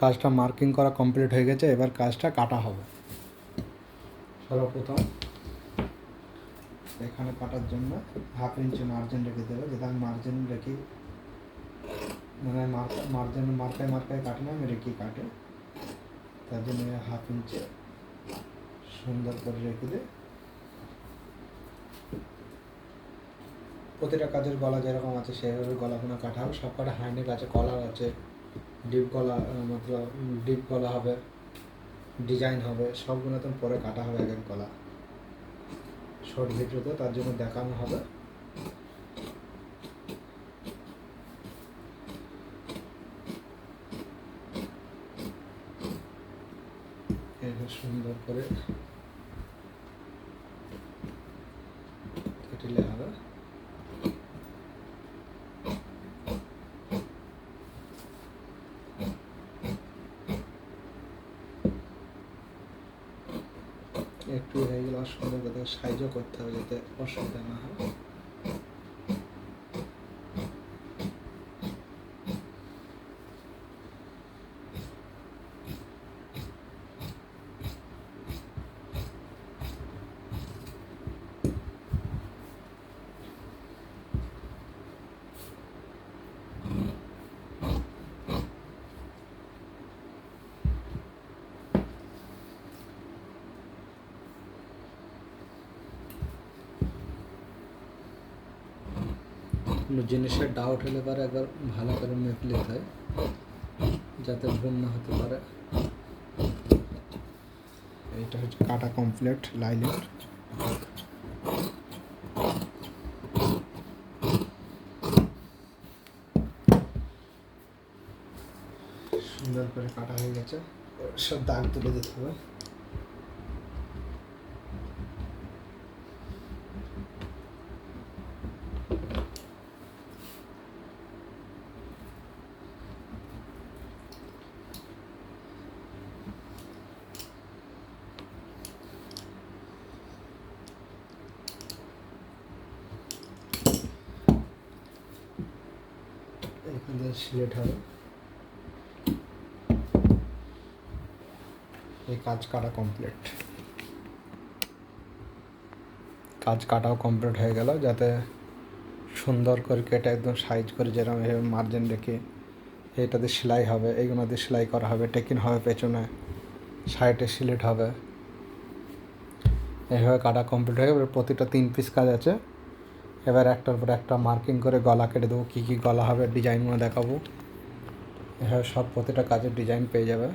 কাজটা মার্কিং করা কমপ্লিট হয়ে গেছে, এবার কাজটা কাটা হবে। সর্বপ্রথম এখানে কাটার জন্য 1/2 ইঞ্চি মার্জিন রেখে দেবে, যেটা আমি মার্জিন রেখে মানে মার্জিন মার্কায় কাটে না, আমি রেখেই কাটে, তার জন্য 1/2 ইঞ্চি সুন্দর করে রেখে দে। প্রতিটা কাজের গলা যেরকম আছে সেভাবে গলাগুলো কাটা হবে। সব কটা হাইনেক আছে, কলার আছে, ডিপ গলা মতলব ডিপ গলা হবে, ডিজাইন হবে, সবগুলো তো পরে কাটা হবে এক এক গলা শর্ট ভিডিওতে, তার জন্য দেখানো হবে। সুন্দর করে কেটে হবে। একটু হয়ে গেলে সুন্দর করে সাইজও করতে হবে যাতে অসুবিধা না হয়। জিনিসের ডাউট হলে পরে একবার ভালো করে মেপে নিতে হয় যাতে ভুল না হতে পারে। এইটা হচ্ছে কাটা কমপ্লিট লাইনের। সুন্দর করে কাটা হয়ে গেছে, সব দাগ তুলে দিতে হবে। এখানে সিলেট হবে। এই কাজ কাটা কমপ্লিট, কাজ কাটাও কমপ্লিট হয়ে গেল। যাতে সুন্দর করে কেটে একদম সাইজ করে যেরকম এভাবে মার্জিন রেখে এইটাতে সেলাই হবে, এইগুলো দিয়ে সেলাই করা হবে, টেকিং হবে, পেছনে সাইডে সিলেট হবে। এইভাবে কাটা কমপ্লিট হয়ে গেলে প্রতিটা 3 পিস কাজ আছে। এবার একটার পর একটা মার্কিং করে গলা কেটে দেবো, কী কী গলা হবে ডিজাইনগুলো দেখাবো। এভাবে সব প্রতিটা কাজের ডিজাইন পেয়ে যাবে।